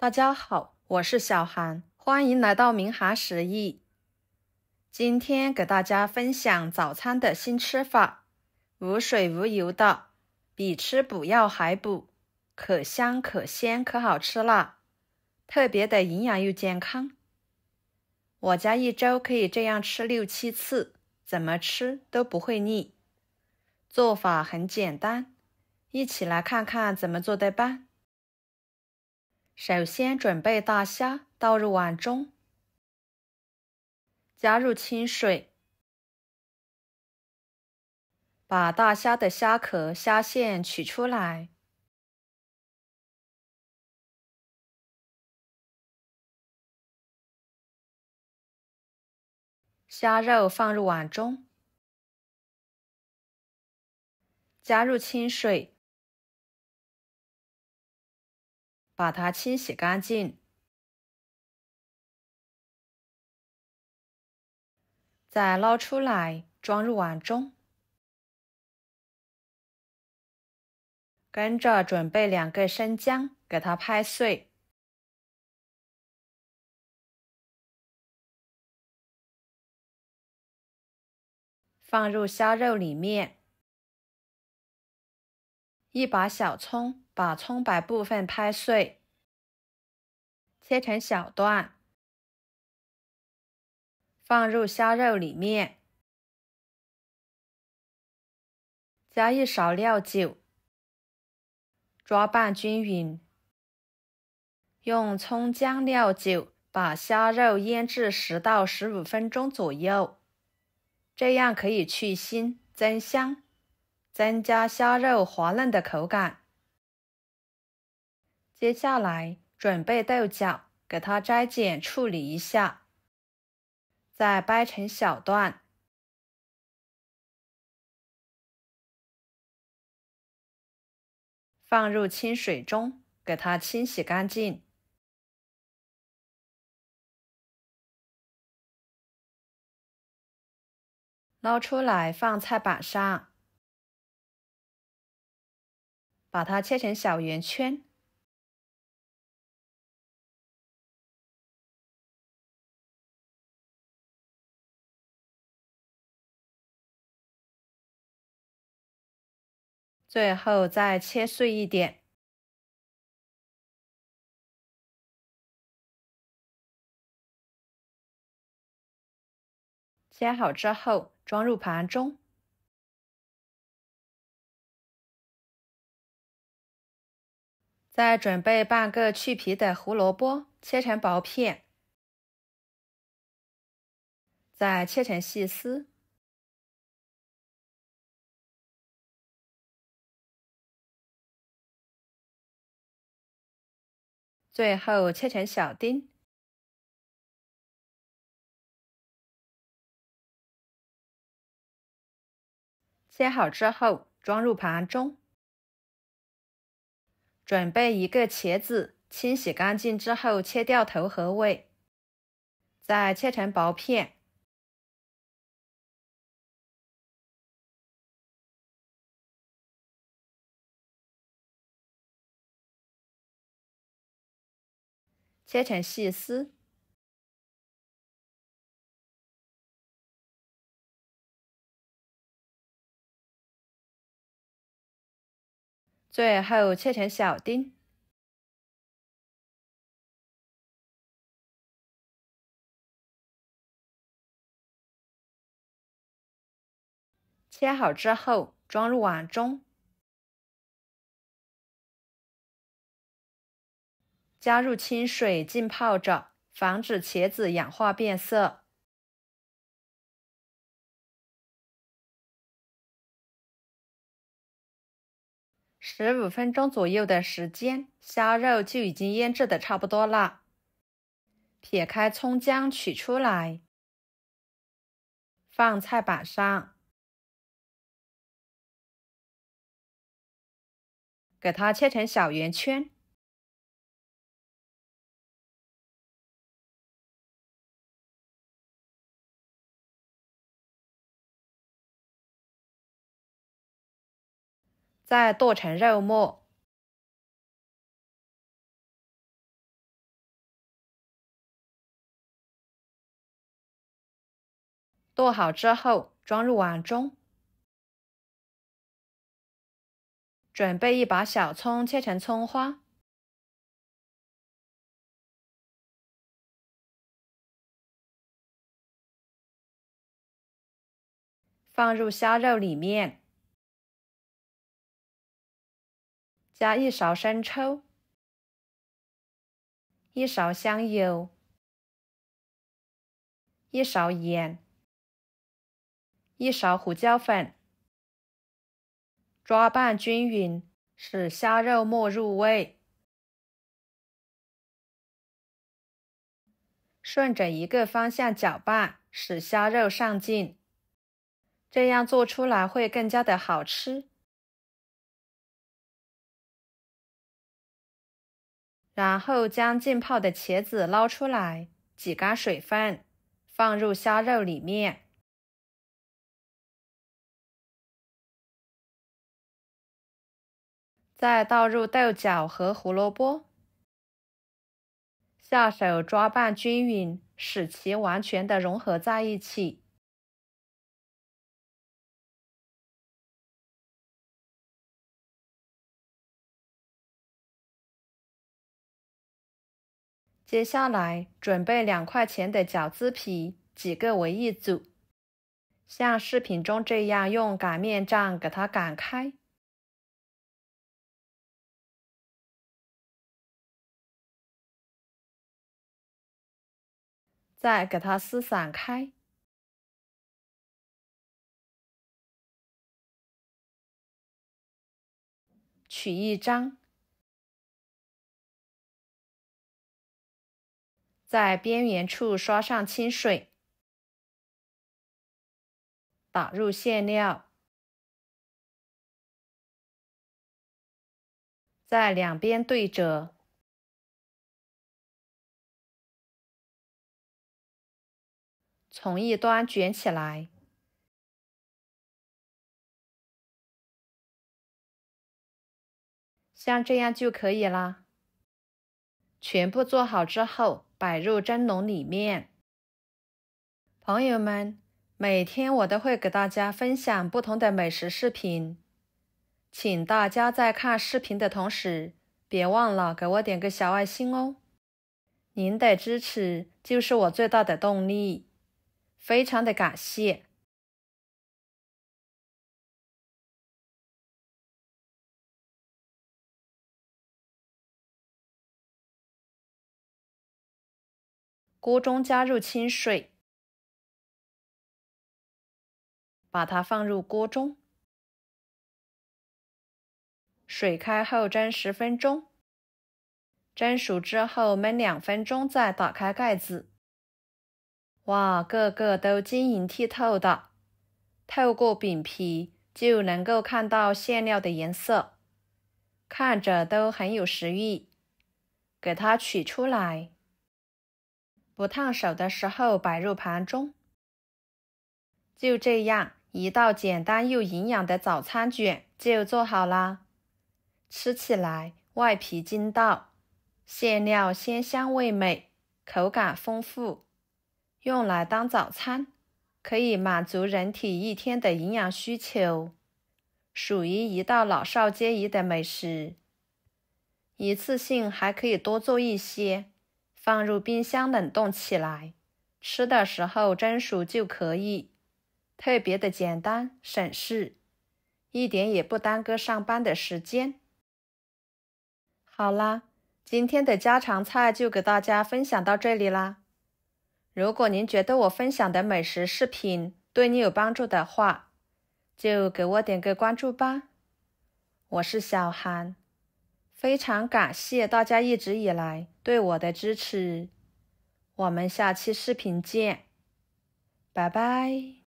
大家好，我是小韩，欢迎来到明涵食艺。今天给大家分享早餐的新吃法，无水无油的，比吃补药还补，可香可鲜可好吃啦，特别的营养又健康。我家一周可以这样吃6、7次，怎么吃都不会腻。做法很简单，一起来看看怎么做的吧。首先准备大虾，倒入碗中，加入清水，把大虾的虾壳、虾线取出来，虾肉放入碗中，加入清水，把它清洗干净，再捞出来，装入碗中。跟着准备2个生姜，给它拍碎，放入虾肉里面。一把小葱，把葱白部分拍碎，切成小段，放入虾肉里面，加1勺料酒，抓拌均匀。用葱姜料酒把虾肉腌制10到15分钟左右，这样可以去腥增香，增加虾肉滑嫩的口感。接下来准备豆角，给它摘剪处理一下，再掰成小段，放入清水中，给它清洗干净。捞出来放菜板上，把它切成小圆圈。最后再切碎一点。切好之后，装入盘中。再准备半个去皮的胡萝卜，切成薄片，再切成细丝。最后切成小丁。切好之后，装入盘中。准备1个茄子，清洗干净之后切掉头和尾，再切成薄片。切成细丝。最后切成小丁。切好之后，装入碗中，加入清水浸泡着，防止茄子氧化变色。15分钟左右的时间，虾肉就已经腌制的差不多了。撇开葱姜取出来，放菜板上，给它切成小圆圈。再剁成肉末，剁好之后装入碗中。准备一把小葱，切成葱花。放入虾肉里面，加1勺生抽，1勺香油，1勺盐，1勺胡椒粉，抓拌均匀，使虾肉没入味。顺着一个方向搅拌，使虾肉上劲，这样做出来会更加的好吃。然后将浸泡的茄子捞出来，挤干水分，放入虾肉里面。再倒入豆角和胡萝卜，下手抓拌均匀，使其完全的融合在一起。接下来准备2块钱的饺子皮，几个为一组，像视频中这样用擀面杖给它擀开。再给它撕散开。取一张，在边缘处刷上清水，打入馅料，在两边对折，从一端卷起来，像这样就可以啦。全部做好之后，摆入蒸笼里面。朋友们，每天我都会给大家分享不同的美食视频，请大家在看视频的同时，别忘了给我点个小爱心哦。您的支持就是我最大的动力，非常的感谢。锅中加入清水，把它放入锅中，水开后蒸10分钟，蒸熟之后焖2分钟，再打开盖子。哇，个个都晶莹剔透的，透过饼皮就能够看到馅料的颜色，看着都很有食欲。给它取出来，不烫手的时候摆入盘中。就这样，一道简单又营养的早餐卷就做好啦。吃起来外皮筋道，馅料鲜香味美，口感丰富，用来当早餐，可以满足人体一天的营养需求，属于一道老少皆宜的美食。一次性还可以多做一些，放入冰箱冷冻起来，吃的时候蒸熟就可以，特别的简单省事，一点也不耽搁上班的时间。好啦，今天的家常菜就给大家分享到这里啦。如果您觉得我分享的美食视频对你有帮助的话，就给我点个关注吧。我是小韩，非常感谢大家一直以来对我的支持。我们下期视频见，拜拜。